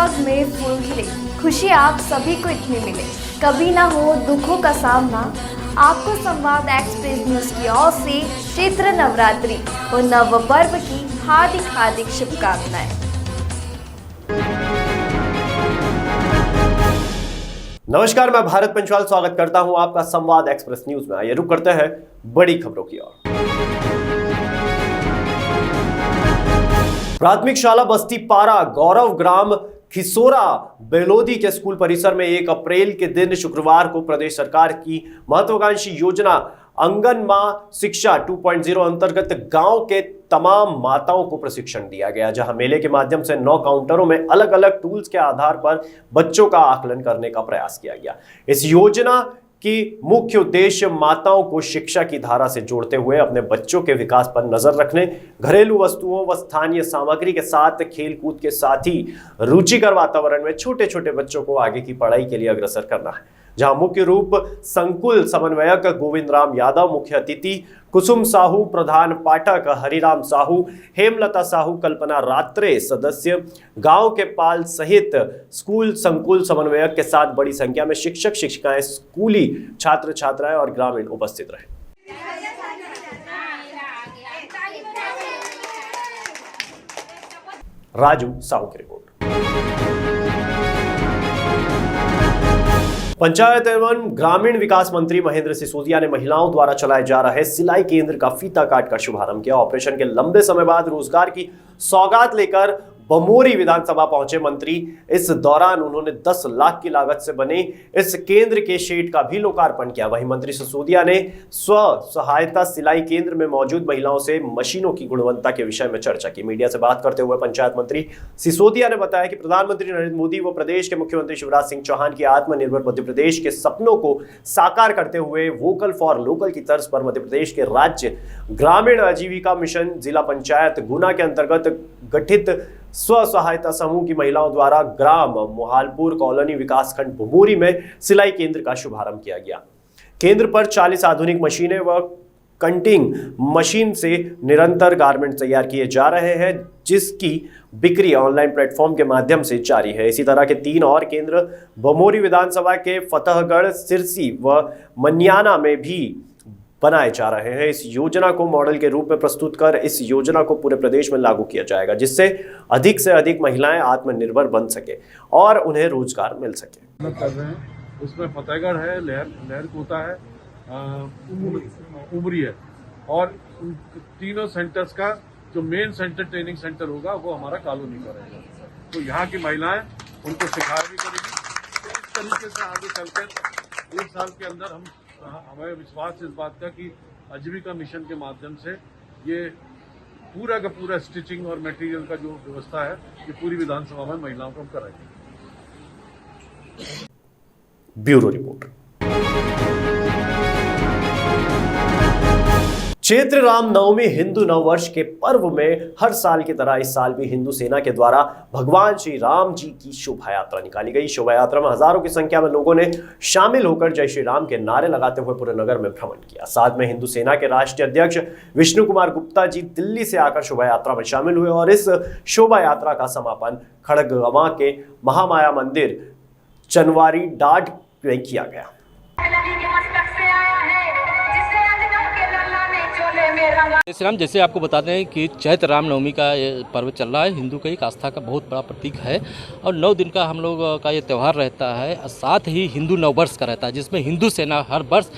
बाग में फूल खिले, खुशी आप सभी को इतनी मिले, कभी ना हो दुखों का सामना। आपको संवाद एक्सप्रेस न्यूज की ओर से चैत्र नवरात्रि और नव पर्व की हार्दिक हार्दिक शुभकामनाएं। नमस्कार, मैं भारत पंचवाल स्वागत करता हूं आपका संवाद एक्सप्रेस न्यूज में। आइए रुक करते हैं बड़ी खबरों की ओर। प्राथमिक शाला बस्ती पारा गौरव ग्राम खिसोरा बेलोदी के स्कूल परिसर में 1 अप्रैल के दिन शुक्रवार को प्रदेश सरकार की महत्वाकांक्षी योजना आंगन मां शिक्षा 2.0 अंतर्गत गांव के तमाम माताओं को प्रशिक्षण दिया गया, जहां मेले के माध्यम से 9 काउंटरों में अलग अलग टूल्स के आधार पर बच्चों का आकलन करने का प्रयास किया गया। इस योजना की मुख्य उद्देश्य माताओं को शिक्षा की धारा से जोड़ते हुए अपने बच्चों के विकास पर नजर रखने, घरेलू वस्तुओं व स्थानीय सामग्री के साथ खेलकूद के साथ ही रुचिकर वातावरण में छोटे छोटे बच्चों को आगे की पढ़ाई के लिए अग्रसर करना है। जहां मुख्य रूप संकुल समन्वयक गोविंद राम यादव, मुख्य अतिथि कुसुम साहू, प्रधान पाठक हरिराम साहू, हेमलता साहू, कल्पना रात्रे, सदस्य गांव के पाल सहित स्कूल संकुल समन्वयक के साथ बड़ी संख्या में शिक्षक शिक्षिकाएं, स्कूली छात्र छात्राएं और ग्रामीण उपस्थित रहे। राजू साहू की रिपोर्ट। पंचायत एवं ग्रामीण विकास मंत्री महेंद्र सिसोदिया ने महिलाओं द्वारा चलाए जा रहे सिलाई केंद्र का फीता काट कर शुभारंभ किया। ऑपरेशन के लंबे समय बाद रोजगार की सौगात लेकर बमोरी विधानसभा पहुंचे मंत्री। इस दौरान उन्होंने 10 लाख की लागत से बने इस केंद्र के शेड का भी लोकार्पण किया। वहीं मंत्री सिसोदिया ने स्व सहायता सिलाई केंद्र में मौजूद महिलाओं से मशीनों की गुणवत्ता के विषय में चर्चा की। मीडिया से बात करते हुए पंचायत मंत्री सिसोदिया ने बताया कि प्रधानमंत्री नरेंद्र मोदी व प्रदेश के मुख्यमंत्री शिवराज सिंह चौहान की आत्मनिर्भर मध्य प्रदेश के सपनों को साकार करते हुए वोकल फॉर लोकल की तर्ज पर मध्य प्रदेश के राज्य ग्रामीण आजीविका मिशन जिला पंचायत गुना के अंतर्गत गठित स्व सहायता समूह की महिलाओं द्वारा ग्राम मोहालपुर कॉलोनी विकासखंड बमोरी में सिलाई केंद्र का शुभारंभ किया गया। केंद्र पर 40 आधुनिक मशीनें व कटिंग मशीन से निरंतर गारमेंट तैयार किए जा रहे हैं, जिसकी बिक्री ऑनलाइन प्लेटफॉर्म के माध्यम से जारी है। इसी तरह के 3 और केंद्र बमोरी विधानसभा के फतेहगढ़, सिरसी व मनियाना में भी बनाए जा रहे हैं। इस योजना को मॉडल के रूप में प्रस्तुत कर इस योजना को पूरे प्रदेश में लागू किया जाएगा, जिससे अधिक से अधिक महिलाएं आत्मनिर्भर बन सके और उन्हें रोजगार मिल सके। कर रहे हैं उसमें फतेहगढ़ है, लहर कोता है, उमरी है और तीनों सेंटर्स का जो मेन सेंटर ट्रेनिंग सेंटर होगा वो हमारा कॉलोनी का रहेगा। तो यहाँ की महिलाएं उनको सिखा भी करेगी। तो इस तरीके से आगे चलकर 1 साल के अंदर हमें विश्वास है इस बात का कि आजीविका मिशन के माध्यम से ये पूरा का पूरा स्टिचिंग और मटेरियल का जो व्यवस्था है ये पूरी विधानसभा में महिलाओं को हम कराएंगे। Bureau report. चैत्र रामनवमी हिंदू नववर्ष के पर्व में हर साल की तरह इस साल भी हिंदू सेना के द्वारा भगवान श्री राम जी की शोभा यात्रा निकाली गई। शोभा यात्रा में हजारों की संख्या में लोगों ने शामिल होकर जय श्री राम के नारे लगाते हुए पूरे नगर में भ्रमण किया। साथ में हिंदू सेना के राष्ट्रीय अध्यक्ष विष्णु कुमार गुप्ता जी दिल्ली से आकर शोभा यात्रा में शामिल हुए और इस शोभा यात्रा का समापन खड़गवां के महामाया मंदिर चनवारी डाड में किया गया। श्री राम, जैसे आपको बताते हैं कि चैत्र रामनवमी का ये पर्व चल रहा है, हिंदू का एक आस्था का बहुत बड़ा प्रतीक है और 9 दिन का हम लोग का ये त्यौहार रहता है। साथ ही हिंदू नववर्ष का रहता है, जिसमें हिंदू सेना हर वर्ष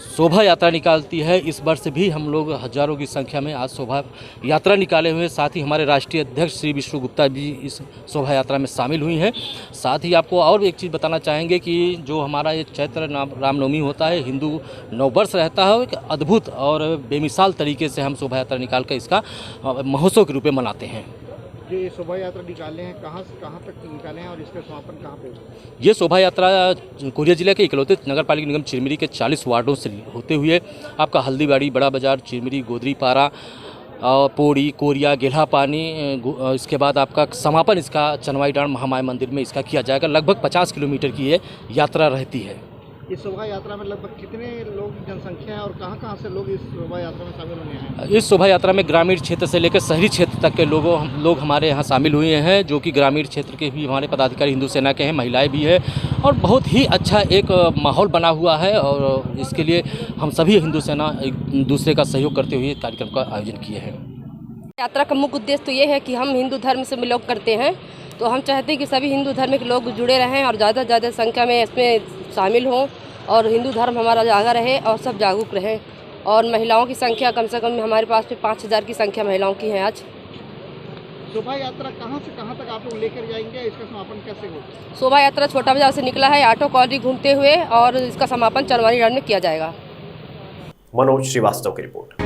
शोभा यात्रा निकालती है। इस वर्ष भी हम लोग हजारों की संख्या में आज शोभा यात्रा निकाले हुए हैं। साथ ही हमारे राष्ट्रीय अध्यक्ष श्री विष्णु गुप्ता जी इस शोभा यात्रा में शामिल हुई हैं। साथ ही आपको और एक चीज़ बताना चाहेंगे कि जो हमारा ये चैत्र रामनवमी होता है, हिंदू नववर्ष रहता है, एक अद्भुत और बेमिसाल तरीके से हम शोभा यात्रा निकाल कर इसका महोत्सव के रूप में मनाते हैं। ये शोभा यात्रा निकाले हैं, कहाँ से कहाँ तक निकाले हैं और इसका समापन कहाँ पे होगा? ये शोभा यात्रा कोरिया जिले के इकलौते नगर पालिका निगम चिरमिरी के 40 वार्डों से होते हुए आपका हल्दीबाड़ी, बड़ा बाजार, चिरमिरी, गोदरीपारा, पौड़ी, कोरिया, गेल्हा पानी, इसके बाद आपका समापन इसका चनवाई डांड महामाया मंदिर में इसका किया जाएगा। लगभग 50 किलोमीटर की ये यात्रा रहती है। इस शोभा यात्रा में लगभग कितने लोग जनसंख्या है और कहाँ से लोग इस शोभा यात्रा में शामिल होने आए हैं? इस शोभा यात्रा में ग्रामीण क्षेत्र से लेकर शहरी क्षेत्र तक के लोग हमारे यहाँ शामिल हुए हैं, जो कि ग्रामीण क्षेत्र के भी हमारे पदाधिकारी हिंदू सेना के हैं, महिलाएं भी हैं, और बहुत ही अच्छा एक माहौल बना हुआ है। और इसके लिए हम सभी हिंदू सेना एक दूसरे का सहयोग करते हुए कार्यक्रम का आयोजन किए हैं। यात्रा का मुख्य उद्देश्य तो ये है कि हम हिंदू धर्म से बिलोंग करते हैं, तो हम चाहते हैं कि सभी हिंदू धर्म के लोग जुड़े रहें और ज़्यादा से ज़्यादा संख्या में इसमें शामिल हों और हिंदू धर्म हमारा जागा रहे और सब जागरूक रहें। और महिलाओं की संख्या कम से कम हमारे पास में 5000 की संख्या महिलाओं की है आज। शोभा यात्रा कहाँ से कहाँ तक आप लोग लेकर जाएंगे, इसका समापन कैसे होगा? शोभा यात्रा छोटा बाजार से निकला है, ऑटो कॉलोनी घूमते हुए, और इसका समापन चरवानी रण में किया जाएगा। मनोज श्रीवास्तव की रिपोर्ट।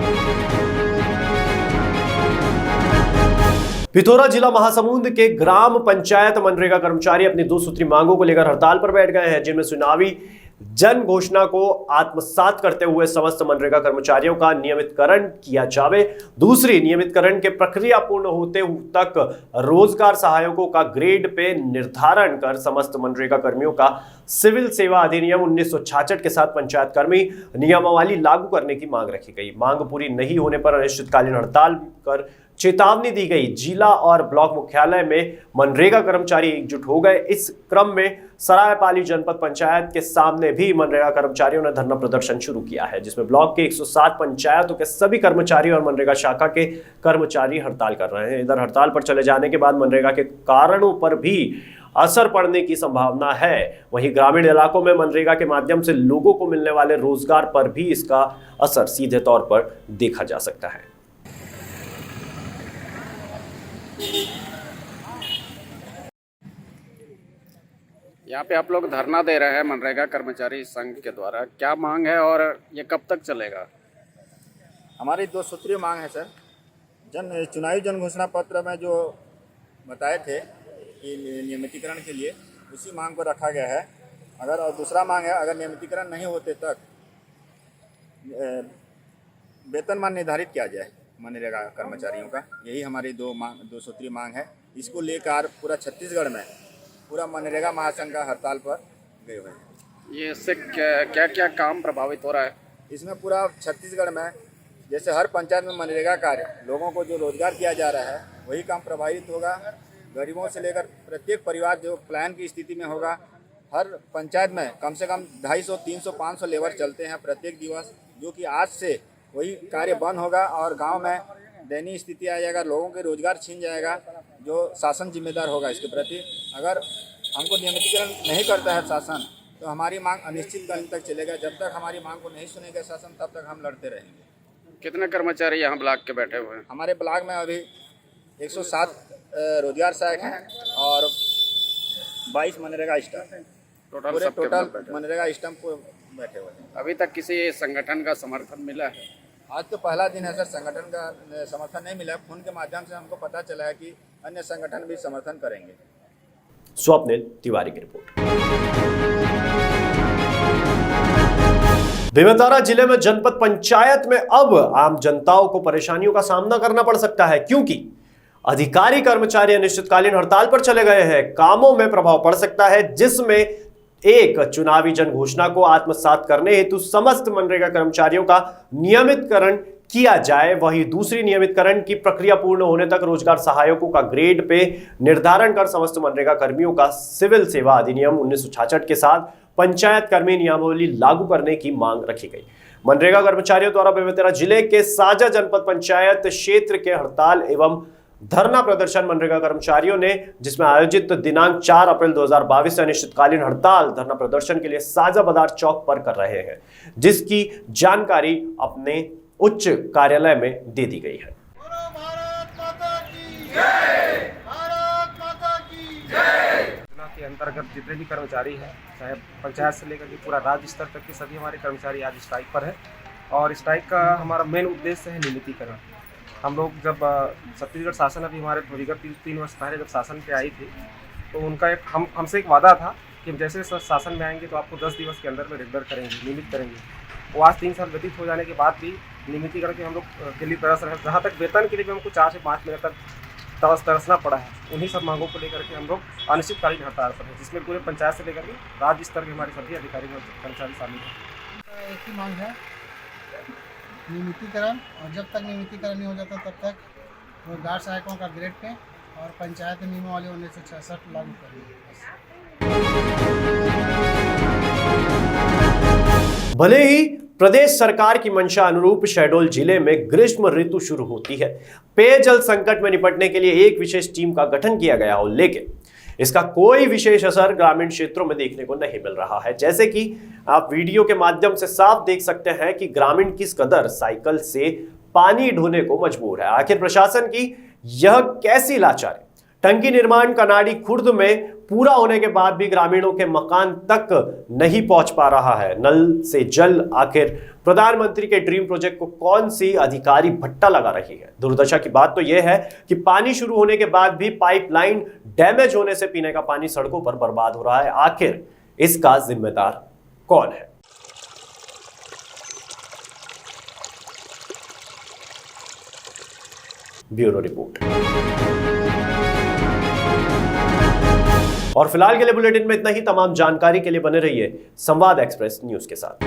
पिथौरा जिला महासमुंद के ग्राम पंचायत मनरेगा कर्मचारी अपनी 2 सूत्री मांगों को लेकर हड़ताल पर बैठ गए हैं, जिनमें चुनावी जन घोषणा को आत्मसात करते हुए समस्त मनरेगा कर्मचारियों का नियमितकरण किया जावे, दूसरी नियमितकरण के प्रक्रिया पूर्ण होते तक रोजगार सहायकों का ग्रेड पे निर्धारण कर समस्त मनरेगा कर्मियों का सिविल सेवा अधिनियम 1966 के साथ पंचायत कर्मी नियमावली लागू करने की मांग रखी गई। मांग पूरी नहीं होने पर अनिश्चितकालीन हड़ताल कर चेतावनी दी गई। जिला और ब्लॉक मुख्यालय में मनरेगा कर्मचारी एकजुट हो गए। इस क्रम में सरायपाली जनपद पंचायत के सामने भी मनरेगा कर्मचारियों ने धरना प्रदर्शन शुरू किया है, जिसमें ब्लॉक के 107 पंचायतों के सभी कर्मचारी और मनरेगा शाखा के कर्मचारी हड़ताल कर रहे हैं। इधर हड़ताल पर चले जाने के बाद मनरेगा के कारणों पर भी असर पड़ने की संभावना है। वहीं ग्रामीण इलाकों में मनरेगा के माध्यम से लोगों को मिलने वाले रोजगार पर भी इसका असर सीधे तौर पर देखा जा सकता है। यहाँ पे आप लोग धरना दे रहे हैं मनरेगा कर्मचारी संघ के द्वारा, क्या मांग है और ये कब तक चलेगा? हमारी 2 सूत्रीय मांग है सर। चुनावी जन घोषणा पत्र में जो बताए थे कि नियमितीकरण के लिए, उसी मांग को रखा गया है। और दूसरा मांग है, अगर नियमितीकरण नहीं होते तक वेतनमान निर्धारित किया जाए मनरेगा कर्मचारियों का। यही हमारी 2 सूत्रीय मांग है। इसको लेकर पूरा छत्तीसगढ़ में पूरा मनरेगा महासंघ का हड़ताल पर गए हुए हैं। ये इससे क्या क्या काम प्रभावित हो रहा है? इसमें पूरा छत्तीसगढ़ में जैसे हर पंचायत में मनरेगा कार्य लोगों को जो रोजगार दिया जा रहा है, वही काम प्रभावित होगा। गरीबों से लेकर प्रत्येक परिवार जो प्लान की स्थिति में होगा। हर पंचायत में कम से कम 250, 300, 500 लेबर चलते हैं प्रत्येक दिवस, जो कि आज से वही कार्य बंद होगा और गांव में दयनीय स्थिति आ जाएगा, लोगों के रोजगार छीन जाएगा। जो शासन जिम्मेदार होगा इसके प्रति। अगर हमको नियमितीकरण नहीं करता है शासन, तो हमारी मांग अनिश्चितकाल तक चलेगा। जब तक हमारी मांग को नहीं सुनेगा शासन, तब तक हम लड़ते रहेंगे। कितने कर्मचारी यहाँ ब्लॉक के बैठे हुए हैं? हमारे ब्लॉक में अभी 107 रोजगार सहायक हैं और 22 मनरेगा स्टाफ हैं। टोटल मनरेगा स्टाफ बैठे हुए हैं। अभी तक किसी संगठन का समर्थन मिला है? आज तो पहला दिन है सर, संगठन का समर्थन नहीं मिला। फोन के माध्यम से हमको पता चला है कि अन्य संगठन भी समर्थन करेंगे। स्वप्निल तिवारी की रिपोर्ट। बेमेतरा जिले में जनपद पंचायत में अब आम जनताओं को परेशानियों का सामना करना पड़ सकता है, क्योंकि अधिकारी कर्मचारी अनिश्चितकालीन हड़ताल पर चले गए हैं। कामों में प्रभाव पड़ सकता है, जिसमें एक चुनावी जन घोषणा को आत्मसात करने हेतु समस्त मनरेगा कर्मचारियों का नियमितकरण किया जाए, वहीं दूसरी नियमितकरण की प्रक्रिया पूर्ण होने तक रोजगार सहायकों का ग्रेड पे निर्धारण कर समस्त मनरेगा कर्मियों का सिविल सेवा अधिनियम 1966 के साथ पंचायत कर्मी नियमावली लागू करने की मांग रखी गई। मनरेगा कर्मचारियों द्वारा बेमेतरा जिले के साजा जनपद पंचायत क्षेत्र के हड़ताल एवं धरना प्रदर्शन मनरेगा कर्मचारियों ने, जिसमें आयोजित दिनांक 4 अप्रैल 2022 से अनिश्चितकालीन हड़ताल धरना प्रदर्शन के लिए साजा बाजार चौक पर कर रहे हैं, जिसकी जानकारी अपने उच्च कार्यालय में दे दी गई है। योजना के अंतर्गत जितने भी कर्मचारी हैं, चाहे पंचायत से लेकर के पूरा राज्य स्तर तक के सभी हमारे कर्मचारी आज स्ट्राइक पर है। और स्ट्राइक का हमारा मेन उद्देश्य है नियमितीकरण। हम लोग जब छत्तीसगढ़ शासन अभी हमारे विगत 3 वर्ष पहले जब शासन पे आई थी, तो उनका हमसे एक वादा था कि जैसे शासन में आएंगे तो आपको 10 दिवस के अंदर में रेगुलर करेंगे, नियमित करेंगे। वो आज 3 साल व्यतीत हो जाने के बाद भी नियमितीकरण के हम लोग के लिए प्रयास रहे। जहाँ तक वेतन के लिए भी हमको 4 से 5 महीने तक तरसना पड़ा है। उन्हीं सब मांगों को लेकर के हम लोग अनिश्चितकालीन हड़ताल पर हैं, जिसमें पूरे पंचायत से लेकर के राज्य स्तर के हमारे सभी अधिकारी और कर्मचारी शामिल हैं। एक ही मांग है, नियमितीकरण, और जब तक नियमितीकरण नहीं हो जाता तब तक रोजगार सहायकों का ग्रेड पे और पंचायत नियमावली 1966 लागू करनी है। भले ही प्रदेश सरकार की मंशा अनुरूप शहडोल जिले में ग्रीष्म ऋतु शुरू होती है, पेयजल संकट में निपटने के लिए एक विशेष टीम का गठन किया गया हो, लेकिन इसका कोई विशेष असर ग्रामीण क्षेत्रों में देखने को नहीं मिल रहा है। जैसे कि आप वीडियो के माध्यम से साफ देख सकते हैं कि ग्रामीण किस कदर साइकिल से पानी ढोने को मजबूर है। आखिर प्रशासन की यह कैसी लाचारी। टंकी निर्माण कनाडी खुर्द में पूरा होने के बाद भी ग्रामीणों के मकान तक नहीं पहुंच पा रहा है नल से जल। आखिर प्रधानमंत्री के ड्रीम प्रोजेक्ट को कौन सी अधिकारी भट्टा लगा रही है। दुर्दशा की बात तो यह है कि पानी शुरू होने के बाद भी पाइपलाइन डैमेज होने से पीने का पानी सड़कों पर बर्बाद हो रहा है। आखिर इसका जिम्मेदार कौन है? Bureau report. और फिलहाल के लिए बुलेटिन में इतना ही। तमाम जानकारी के लिए बने रहिए संवाद एक्सप्रेस न्यूज के साथ।